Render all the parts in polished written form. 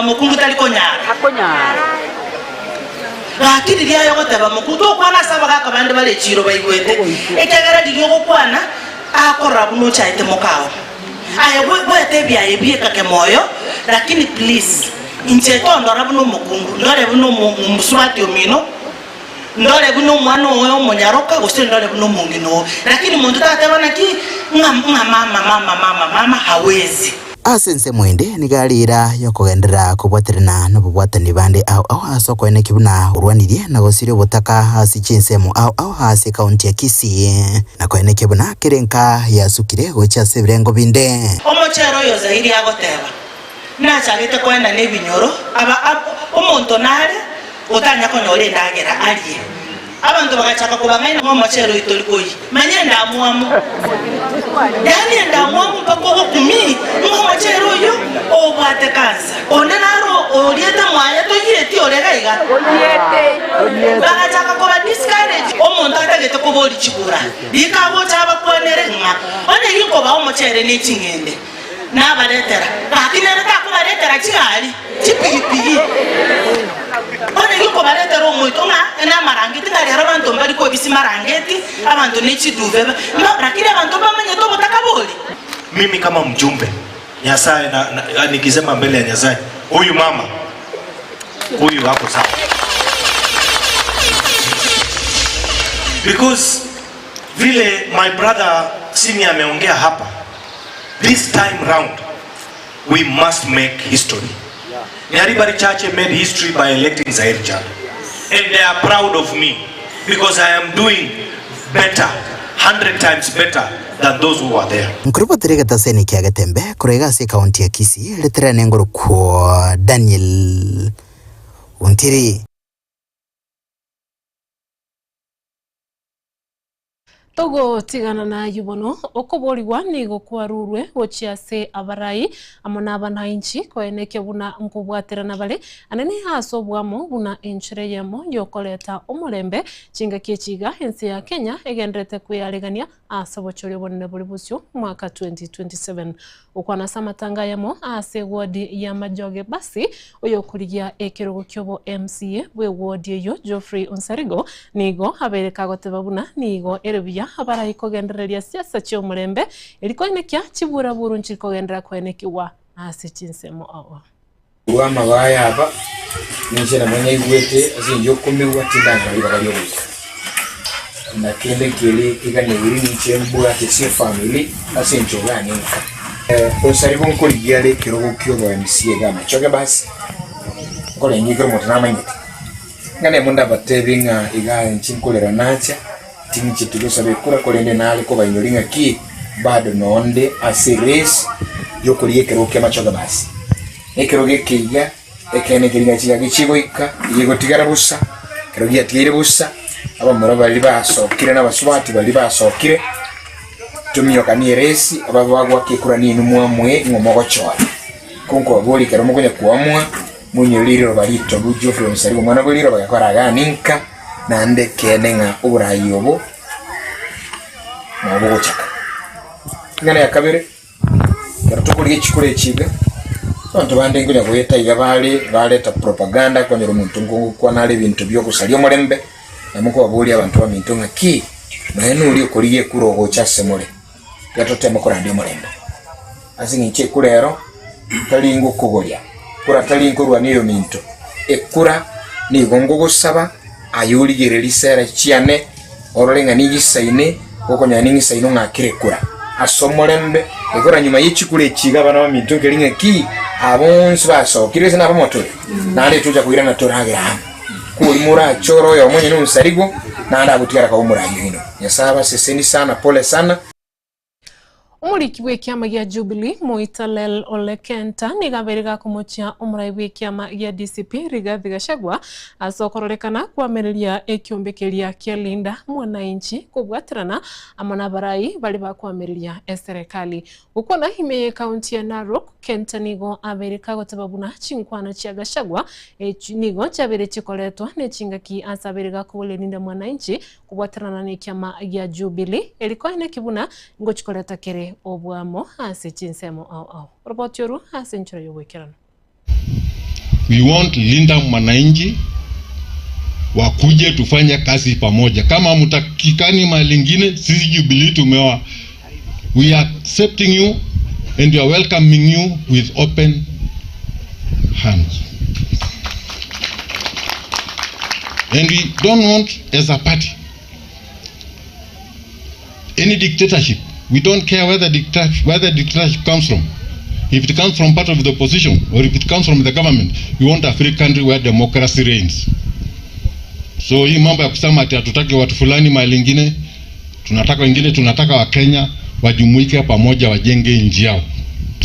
mukungu tali konyara akonyara lakini dia yo goteba mukuto kwana saba ka kabande bale chiro baigwete ekagara diyo gokwana akora buno chaite mukao aye gwete bya ebie kake moyo lakini please incheto ndora buno mukungu ndore buno muswati omino ndore buno mwana oyo monyaroka gose ndore buno mungino lakini muntu tatebana ki mama hawezi asense mwende nigalira yokugendera kubwaterana n'ububwatani bande au asoko ene kibuna urwanirie na gosire butaka hasi chinsemo au hasi kaunti ya Kisii na ko ene kibuna kirenka yasukire gocha sebirengo binde omochero yo zahiri agoteba na chagete kwenda nebinyoro aba omonto nare utanya konyore ndagera aliye abantu bagachaka kubangana mu mochero itolikoyi manye ndamuamu yani ndamuamu pako kumi mu mochero yo obate kansa onenaro orieta mwaya to yeti oregaiga oyete bagachaka kuba discourage omuntu atagete kuboli chikura ikabo chaba kwanere nga one yiko ba omochere ni chingende na baletera akinere takubaletera chigali chipigipigi one yiko baletera omuntu nga na marangeti kali abantu mbali ko bisi marangeti abantu ni chiduve no lakini abantu bamanye to botakaboli mimi kama mjumbe Nyasaye na nikisema mbele ya Nyasaye huyu mama huyu hapo sawa because vile my brother senior ameongea hapa this time round we must make history. Nyaribari Church made history by electing Zaire Jal and they are proud of me because I am doing better 100 times better than those who are there. Nkrupo terega seni kia gatembe kurega si kaunti ya Kisii letera nengoro kwa Daniel Untiri. Togo tigana na yubono okoboriwa nigo kwarurwe gochiase abarai amona abananchi koeneke buna nkubwaterana bale anene haso bwamo buna enchire yamo yokoleta omurembe chinga kiechiga ensi ya Kenya egendrete kuyaregania asabochori bonne buli busyo mwaka 2027 ukwana samatanga yamo ase wodi ya Majoge basi oyokurigia ekirogo kyobo MCA we wodi yo Geoffrey Onsarigo nigo abereka goteba buna nigo erebya abarai kogendereria siasa cyo murembe eliko inekya kibura burunchi kogendera kwenekiwa ase chinsemo awo wa mabaya aba ninjira mwenye igwete azinjo kumiwa tindanga ibagaliyo na kende kile kigane wiri nichembura tese family asenjo gani Onsarigo nkoligiale kirogo kyobo MCA ga Majoge basi kole nyigiro mutanamanyete ngane munda batebinga iga nchinkolera nacha tinchi tulosabe kura kolende nale ko banyolinga ki bado nonde aseres yokoliye keroke Majoge basi ekeroge kiga ekene kiringa chiga gichigoika yego tigara busa keroge atire busa abamura bali basokire n'abaswati bali basokire tumiyoka ni resi ababagwa kikura ni numwamwe ngomogochora konko aboli kero mukonya kuamwa munyoliro balito Geoffrey Onsarigo mwana boliro bagakora ganinka nande kenenga uburayobo nabo gochaka ngana yakabere kero tukuliye chikure chiga abantu bande ngonya goyeta igabale ta propaganda konyero muntu ngongo kwa nale bintu byo kusalyo mulembe namuko aboli abantu baminto ngaki naeno uli okoliye kurogo chasemole yatote makora ndi mulembe azingi chekulero talingo kugolya kura talingo rwaniyo minto ekura ni gongo gosaba ayuli gerelisera chiane orolenga ni gisaine gokonya ni gisaino ngakire kura asomolembe ekora nyuma yichikule chiga bana ba minto kelinga ki abonsi baso kirese na bamoto nale tuja kuira na toragira kuli mura choro yo mwenye Onsarigo na anda butira ka umura yino yasaba seseni sana pole sana. Umuriki w'ikiama ya Jubilee Moitalel Ole Kenta nigaberega kumuchia umurai w'ikiama ya DCP Rigathi Gachagua asokororekana kwamereria ekyombekeria kyalinda mwananchi kubwatirana amana barai bali bakwamereria serikali ukona himeye kaunti ya Narok Kenta nigo abereka gotababuna chinkwana cha Gachagua nigo chabere chikoletwa nechingaki asaberega kuleninda mwananchi kubwatirana n'ikiama ya Jubilee eliko ine kibuna ngo chikoleta kere obwamo ase chinsemo au robot yoru ase nchiro yowekerana We want linda mwananchi, wakuje tufanye kazi pamoja. Kama mtakikani malingine, sisi Jubilee tumewa. We are accepting you and we are welcoming you with open hands. And we don't want, as a party, any dictatorship. We don't care where the dictatorship comes from. If it comes from part of the opposition or if it comes from the government, we want a free country where democracy reigns. So hii mambo ya kusema ati hatutaki watu fulani mahali ingine, tunataka wengine, tunataka wa Kenya wajumuike pamoja wajenge nchi yao.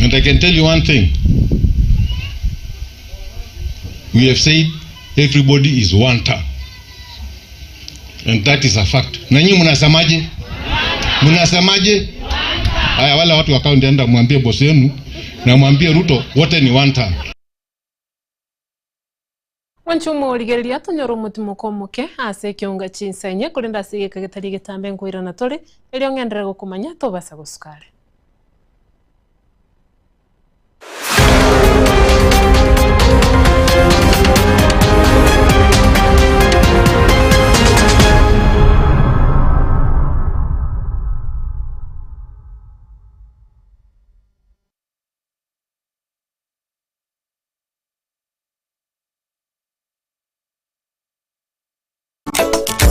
And I can tell you one thing. We have said everybody is one town. And that is a fact. Na nyinyi mnasemaje? Mnasemaje? Haya, wale watu wa kaunti enda mwambie boss yenu na mwambie Ruto wote ni one town. Wanchumo ligeria tonyoro mutimo komoke ase kionga chinsenye kulinda sige kagetari getambe nkuira na tole elio ngendera gukumanya tobasa gusukare.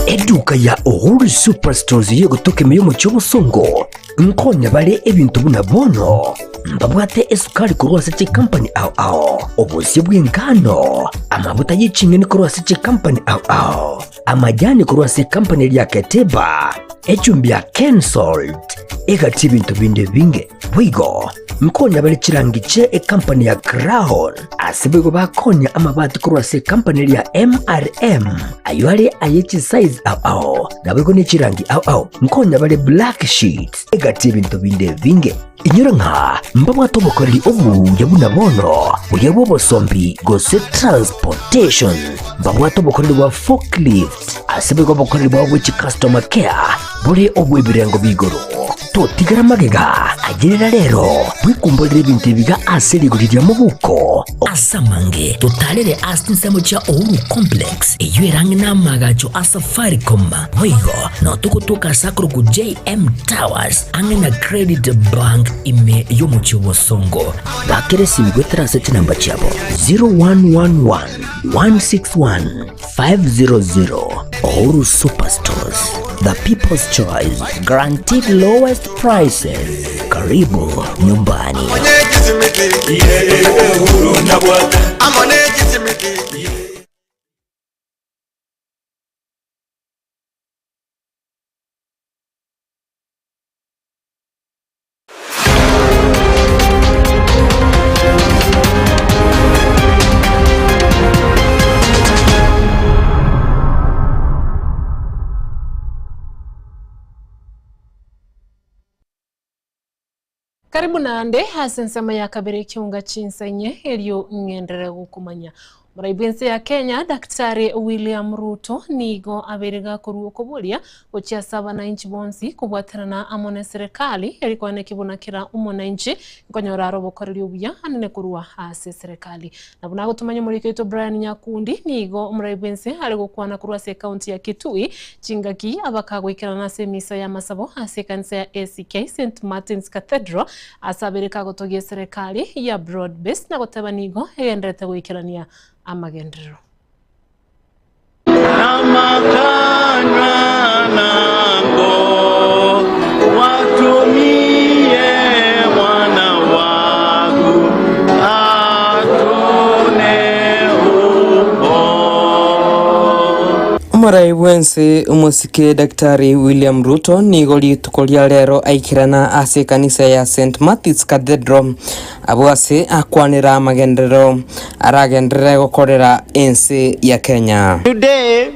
Eduka ya Uhuru Superstores yego toke meyo muchobo songo nkonya bale ebintu buna bono mbabwate esukari kurwa seche company au obusi bw'engano amabuta y'ikingeni kurwa seche company au amajani kurwa seche company ya Keteba echumbi ya Kensalt egati bintu binde binge bwigo nkonya bale chirangiche company ya Crown asibego bakonya amabati kurwa seche company ya MRM aywale ayechi size au nabego ni chirangi au nkonya bale black sheet egati bintu binde binge inyura nka mbamwa tobokoreri obu yabuna bono uyabo bosombi gose transportation mbamwa tobokoreri wa forklift asibego bokoreri wa which customer care buri obwebirengo bigoro totigara magega agirira rero bwikumbolere bintu biga aserigurira mu buko asamange totalere asinsemo cha Uhuru Complex eyurange namagacho asafaricom hoigo no tukutuka sakuru ku JM Towers angena Credit Bank ime yomuchiwo songo bakere simigwetera seti namba chabo 0111 161 500 Uhuru Superstores, the people's choice, guaranteed lowest prices. Karibu nyumbani. Karibu na ande hasensema ya kabiri kiunga chinsenye elio ngendere gukumanya. Muraibense ya Kenya, Daktari William Ruto nigo aberiga kuruo kubulia uchia saba na inchi bonsi kubwatirana amone serikali elikuwa nekibuna kira umonanchi nkonyora robo korili ubuya anene kuruwa hase serikali. Na bunago tumanyo murike ito Brian Nyakundi nigo muraibense alikuwa na kuruwa se county ya Kitui chingaki abakago ikirana se misa ya masabo hase kanisa ya ACK St. Martin's Cathedral asaberika gotogie serikali ya broad base na goteba nigo egendrete guikirania amagendero. Muraibense umusike Daktari William Ruto nigoli tukolia lero aikirana ase kanisa ya St. Martin's Cathedral abuase akwanira amagendero aragendere gukorera ensi ya Kenya. Today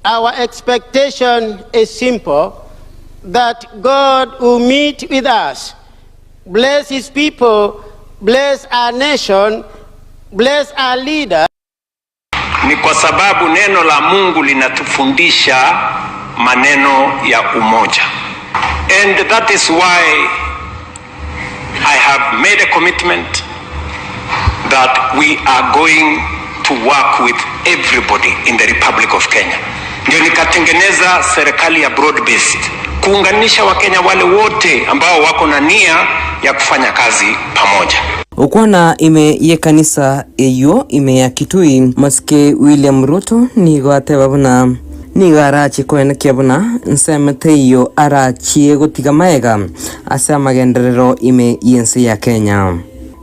our expectation is simple, that God will meet with us, bless his people, bless our nation, bless our leaders. Ni kwa sababu neno la Mungu linatufundisha maneno ya umoja. And that is why I have made a commitment that we are going to work with everybody in the Republic of Kenya. Ndio nikatengeneza serikali ya broad based, kuunganisha Wakenya wale wote ambao wako na nia ya kufanya kazi pamoja. Ukwana ime ye kanisa eyo ime ya Kitui maske William Ruto ni gwate babuna ni garachi kwene kebuna nsemete iyo arachi gutiga maega asa magenderero ime yense ya Kenya.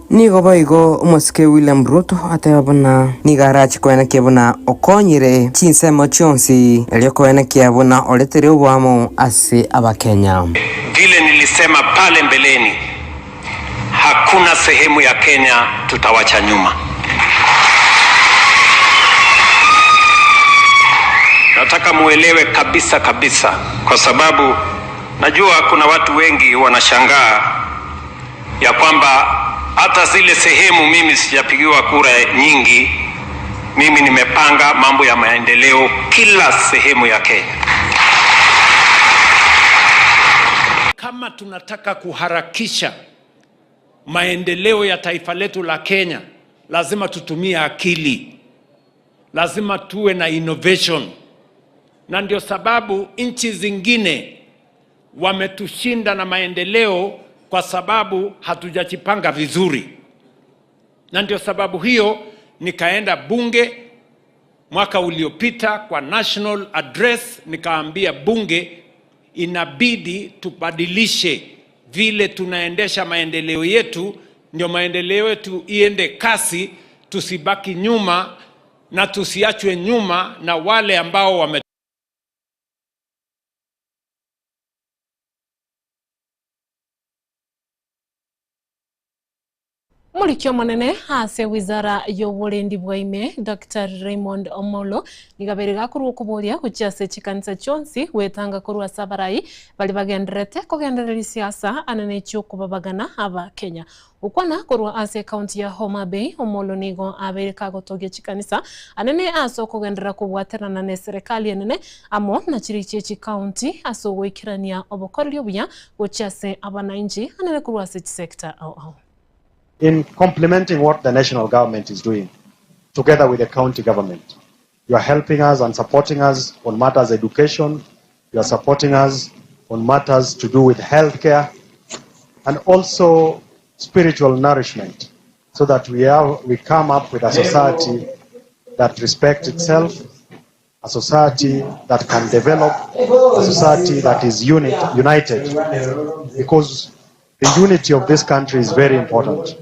Ni goboigo maske William Ruto atebuna ni garachi kwene kebuna okonyire chinsemo chonsi elio kwene kebuna oletere ubwamo ase abakenya. Vile nilisema pale mbeleni, hakuna sehemu ya Kenya tutawacha nyuma. Nataka muelewe kabisa kwa sababu najua kuna watu wengi wanashangaa ya kwamba hata zile sehemu mimi sijapigiwa kura nyingi, mimi nimepanga mambo ya maendeleo kila sehemu ya Kenya. Kama tunataka kuharakisha maendeleo ya taifa letu la Kenya, lazima tutumie akili, lazima tuwe na innovation. Na ndio sababu nchi zingine wametushinda na maendeleo kwa sababu hatujajipanga vizuri. Na ndio sababu hiyo nikaenda bunge mwaka uliopita kwa national address, nikaambia bunge inabidi tubadilishe vile tunaendesha maendeleo yetu, ndio maendeleo yetu iende kasi, tusibaki nyuma na tusiachwe nyuma na wale ambao wame Mulikio manene hase wizara y'obulendi bwaime Dr. Raymond Omolo nigaberega kuru kubolia kuchase chikanisa chonsi wetanga kuru asabarai bali bagenderete kugenderera siasa anene chuko babagana aba Kenya ukwana kuru ase county ya Homa Bay. Omolo nigo abereka gotoge chikanisa anene aso kugendera kubwaterana ne serikali anene amo na chirichi county aso wekirania obokoryo buya kuchase abananchi anene kuru ase sector au in complementing what the national government is doing together with the county government. You are helping us and supporting us on matters education, you are supporting us on matters to do with healthcare and also spiritual nourishment, so that we come up with a society that respects itself, a society that can develop, a society that is united, because the unity of this country is very important.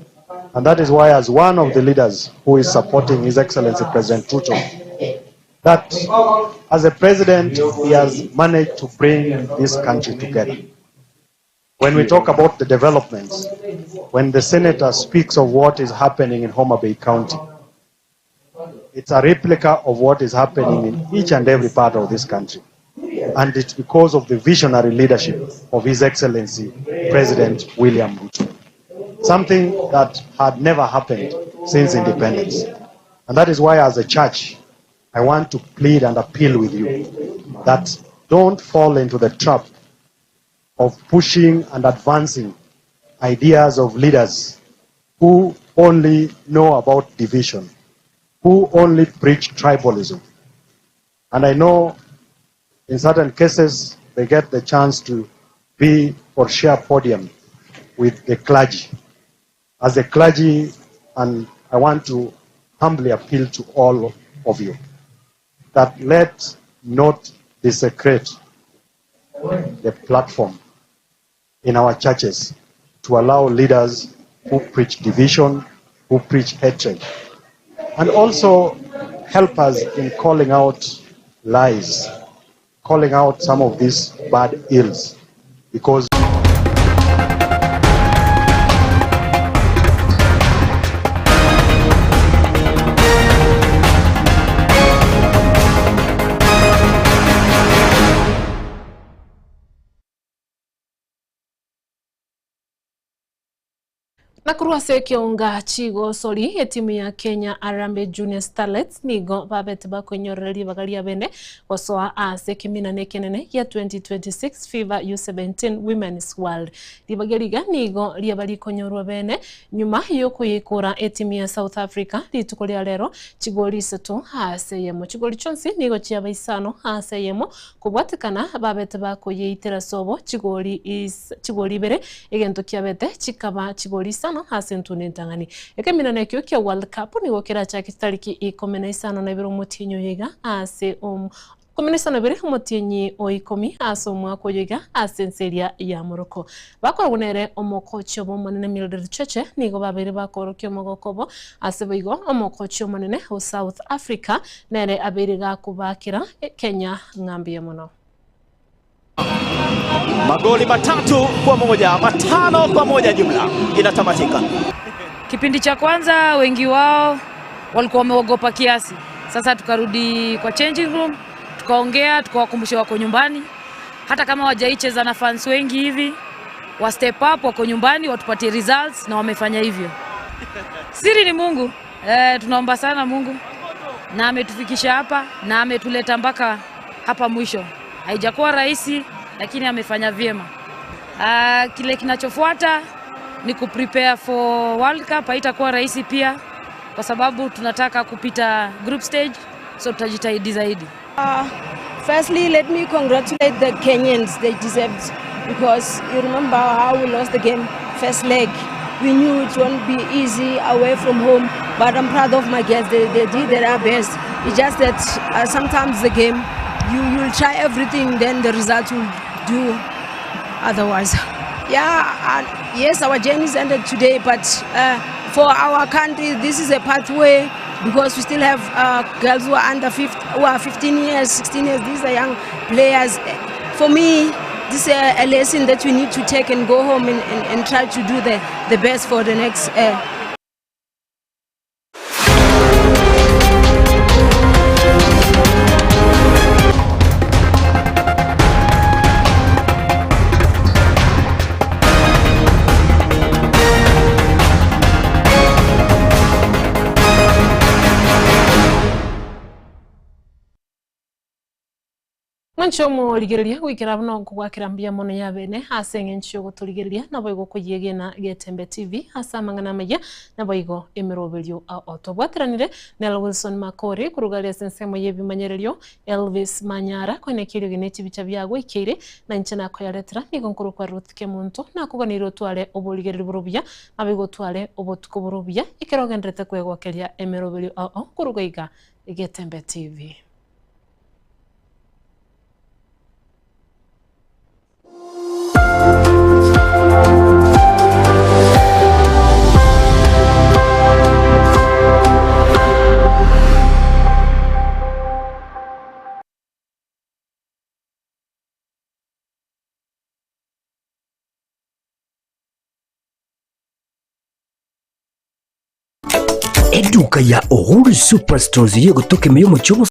And that is why, as one of the leaders who is supporting His Excellency President Ruto, that as a president, he has managed to bring this country together. When we talk about the developments, when the senator speaks of what is happening in Homa Bay County, it's a replica of what is happening in each and every part of this country. And it's because of the visionary leadership of His Excellency President William Ruto. Something that had never happened since independence. And that is why, as a church, I want to plead and appeal with you that don't fall into the trap of pushing and advancing ideas of leaders who only know about division, who only preach tribalism. And I know in certain cases they get the chance to be or share podium with the clergy. As a clergy, and I want to humbly appeal to all of you that let not desecrate the platform in our churches to allow leaders who preach division, who preach hatred, and also help us in calling out lies, calling out some of these bad ills, because Nakurwase kionga chigo sori timu ya Kenya Harambee Junior Starlets nigo babet bakonyoreri bagaria bene gosoa ase kimina nekenene ya 2026 FIFA U17 Women's World libageriga nigo liabali konyorwa bene nyuma yoko yikora timu ya South Africa litukolia lero chigoli 3 ase yemo chigoli chonsi nigo chia baisano ase yemo kubwatikana babet bakoyeitera sobo chigoli bere egento kiabete chikaba chigoli no hasentune ntangani ekemina nekyo kya World Cup ni gokera cha kitariki 15 na biro mutinyo yega ase komenesa na bere mutinyi o 10 aso mwako yega asenseria ya Morocco bakora bunere omokocho bomanene Mildred Cheche nigo babere bakorokyo mogokobo ase bigo omokocho manene ho South Africa nere abere ga kubakira Kenya ngambie muno magoli 3-1, 5-1 jumla inatamatika. Kipindi cha kwanza wengi wao walikuwa wameogopa kiasi. Sasa tukarudi kwa changing room, tukaongea, tukawakumbusha wako nyumbani. Hata kama hawajaicheza na fans wengi hivi, wa step up wako nyumbani watupatie results na wamefanya hivyo. Siri ni Mungu. Tunaomba sana Mungu na ametufikisha hapa na ametuleta mpaka hapa mwisho. Haijakuwa rahisi lakini amefanya vyema. Kile kinachofuata ni kuprepare for World Cup. Haitakuwa rahisi pia kwa sababu tunataka kupita group stage, so tutajitahidi zaidi. Firstly, let me congratulate the Kenyans. They deserved, because you remember how we lost the game first leg. We knew it won't be easy away from home, but I'm proud of my girls. They did their best. It's just that sometimes the game, you'll try everything, then the result will do otherwise. Yes, our journey ended today, but for our country, this is a pathway, because we still have girls who are who are 15 years, 16 years. These are young players. For me, this is a lesson that we need to take and go home and try to do the best for the next Manchomo ligeriria gwikira buno kugwakira mbia mono ya bene asenge nchyo guturigeria nabo igo kuyegena Getembe TV asa mangana meya nabo igo emirobelyo otobwatiranire Nel Wilson Makori kurugalia sensemo yebimanyererio Elvis Manyara kwene kiri geneti bicha byagwe ikire na nchana ko yaretera nigo nkuru kwa Ruth Kemunto na kuganiro twale oboligeriro burubya abigo twale obotuko burubya ikirogendrete kwegwakeria emirobelyo kurugaiga Getembe TV. Eduka ya Uhuru Superstores yego toke meyo mu